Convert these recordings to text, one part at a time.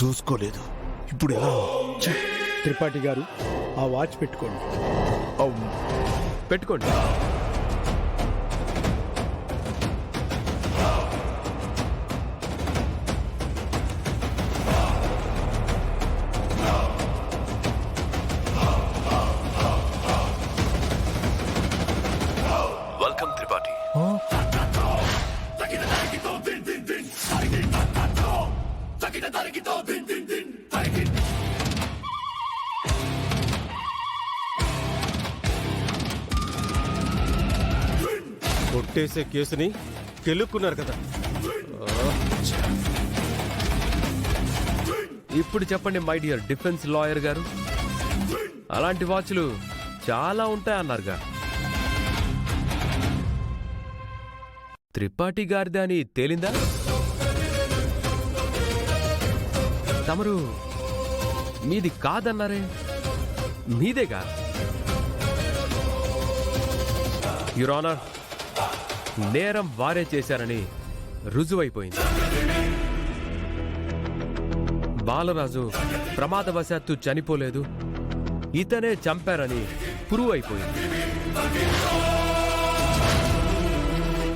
చూసుకోలేదు. ఇప్పుడు ఎలా? త్రిపాఠి గారు ఆ వాచ్ పెట్టుకోండి. పెట్టుకోండి. వెల్కమ్ త్రిపాఠి. కొట్టేసే కేసుని గెలుక్కున్నారు కదా. ఇప్పుడు చెప్పండి మై డియర్ డిఫెన్స్ లాయర్ గారు, అలాంటి వాచ్లు చాలా ఉంటాయన్నారుగా. త్రిపాఠి గారిది అని తేలిందా? తమరు మీది కాదన్నారే, మీదేగా? యువర్ ఆనర్, నేరం వారే చేశారని రుజువైపోయింది. బాలరాజు ప్రమాదవశాత్తు చనిపోలేదు, ఇతనే చంపారని ప్రూవ్ అయిపోయింది.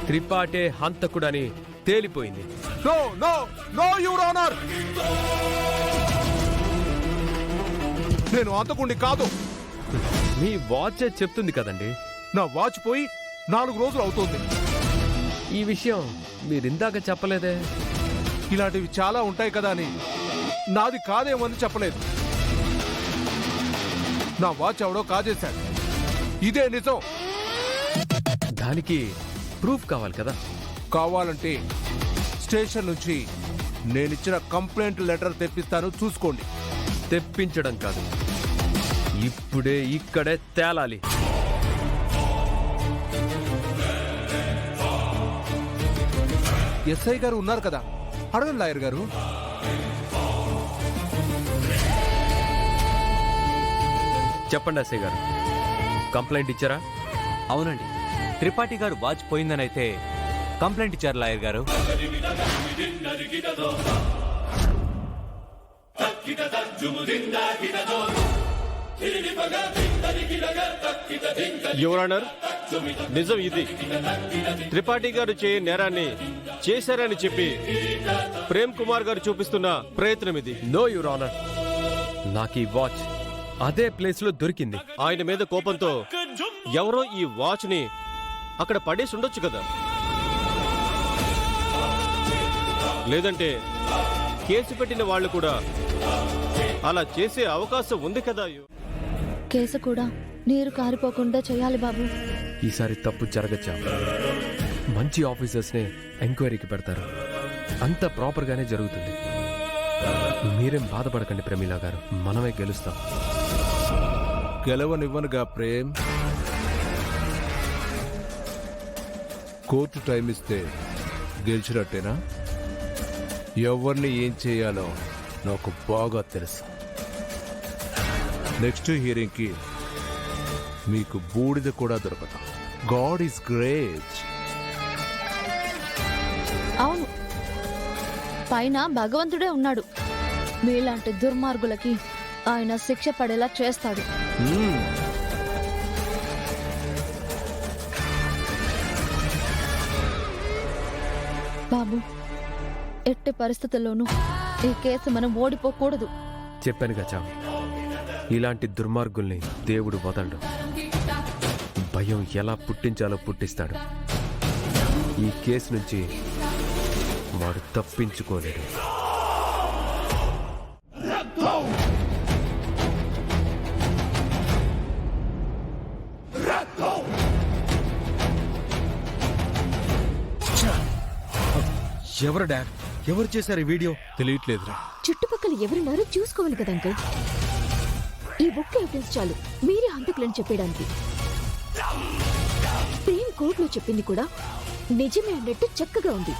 త్రిపాఠే హంతకుడని తేలిపోయింది. No no no your honour, నేను అంతకుండి కాదు. మీ వాచే చెప్తుంది కదండి. నా వాచ్ పోయి 4 రోజులు అవుతుంది. ఈ విషయం మీరిందాక చెప్పలేదే. ఇలాంటివి చాలా ఉంటాయి కదా అని నాది కాదేమని చెప్పలేదు. నా వాచ్ ఎవడో కాజేశాడు, ఇదే నిజం. దానికి ప్రూఫ్ కావాలి కదా. కావాలంటే స్టేషన్ నుంచి నేనిచ్చిన కంప్లైంట్ లెటర్ తెప్పిస్తాను, చూసుకోండి. తెప్పించడం కాదు, ఇప్పుడే ఇక్కడే తేలాలి. ఎస్ఐ గారు ఉన్నారు కదా, అడగండి లాయర్ గారు. చెప్పండి ఎస్ఐ గారు, కంప్లైంట్ ఇచ్చారా? అవునండి, త్రిపాఠి గారు వాచ్ పోయిందనైతే కంప్లైంట్ ఇచ్చారు లాయర్ గారు. యువర్ ఆనర్, నిజం ఇది. త్రిపాఠి గారు చేయ నేరాన్ని చేశారని చెప్పి ప్రేమ్ కుమార్ గారు చూపిస్తున్న ప్రయత్నం ఇది. నో యువర్ ఆనర్, నాకు ఈ వాచ్ అదే ప్లేస్ లో దొరికింది. ఆయన మీద కోపంతో ఎవరో ఈ వాచ్ ని అక్కడ పడేసి ఉండొచ్చు కదా. లేదంటే కేసు పెట్టిన వాళ్ళు కూడా అలా చేసే అవకాశం ఉంది కదా. కేసు కూడా నీరు కారిపోకుండా చేయాలి బాబు. ఈసారి తప్పు జరగచ్చా? మంచి ఆఫీసర్స్ నే ఎంక్వైరీకి పెడతారు, అంత ప్రాపర్ గానే జరుగుతుంది. మీరేం బాధపడకండి ప్రమీలా గారు, మనమే గెలుస్తాం. గెలవనివ్వనుగా ప్రేమ్. కోర్టు టైం ఇస్తే గెలిచినట్టేనా? ఎవరిని ఏం చేయాలో నాకు బాగా తెలుసు. నెక్స్ట్ హియరింగ్కి మీకు బూడిద కూడా దొరకదు. God is great. అవును, పైన భగవంతుడే ఉన్నాడు. మీలాంటి దుర్మార్గులకి ఆయన శిక్ష పడేలా చేస్తాడు. బాబు, ఎట్టి పరిస్థితుల్లోనూ ఈ కేసు మనం ఓడిపోకూడదు. చెప్పానుగా చావు, ఇలాంటి దుర్మార్గుల్ని దేవుడు వదలడు. భయం ఎలా పుట్టించాలో పుట్టిస్తాడు. ఈ కేసు నుంచి వాడు తప్పించుకోలేడు. ఎవరు డాడ్? ఎవరు చేశారు ఈ వీడియో? తెలియట్లేదురా. చుట్టుపక్కల ఎవరున్నారో చూసుకోవాలి కదా అంకుల్. ఈ బుక్ ఎవిడెన్స్ చాలు మీరే హంతకులని చెప్పడానికి. ప్రేమ్ కోర్టులో చెప్పింది కూడా నిజమే అన్నట్టు చక్కగా ఉంది.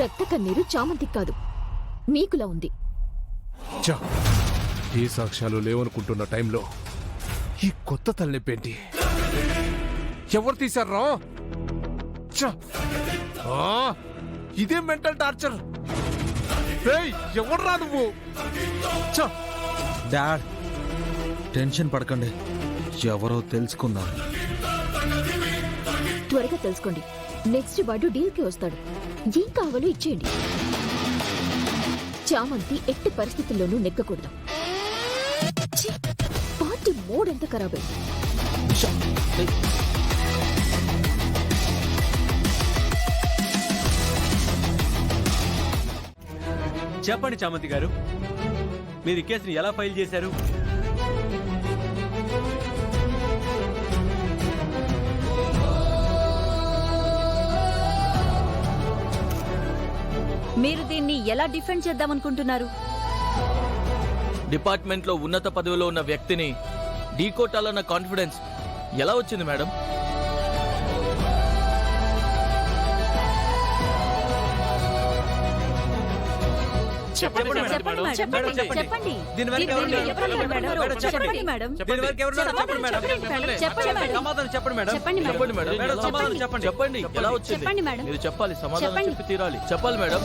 రక్త కన్నీరు చామంతికి కాదు, మీకులా ఉంది. ఏ సాక్ష్యాలు లేవనుకుంటున్న టైంలో ఈ కొత్త తలనొప్పేంటి? ఎవరు తీశారా? ఇదే మెంటల్ టార్చర్. ఎవర్రా నువ్వు? డాడ్ టెన్షన్ పడకండి, ఎవరో తెలుసుకుందాం. త్వరగా తెలుసుకోండి. నెక్స్ట్ వాడు డీల్ కి వస్తాడు. ఏం కావాలో ఇచ్చేయండి. చామంతి ఎట్టి పరిస్థితుల్లోనూ నెగ్గకూడదు. ఛీ! పార్టీ మూడ్ ఎంత ఖరాబ్ అయింది. చెప్పండి చామంతి గారు, మీరు ఈ కేసుని ఎలా ఫైల్ చేశారు? మీరు దీన్ని ఎలా డిఫెండ్ చేద్దామనుకుంటున్నారు? డిపార్ట్మెంట్ లో ఉన్నత పదవిలో ఉన్న వ్యక్తిని ఢీకొట్టాలన్న కాన్ఫిడెన్స్ ఎలా వచ్చింది మేడం? చెప్పండి మేడం. దీని వెనక ఎవరు ఉన్నారు? చెప్పండి మేడం. దీని వెనక ఎవరు ఉన్నారు? చెప్పండి మేడం. సమాధానం చెప్పండి మేడం. చెప్పండి మేడం. మేడం సమాధానం చెప్పండి. చెప్పండి ఎలా వచ్చింది? మీరు చెప్పాలి, సమాధానం చెప్పి తీరాలి. చెప్పాలి మేడం.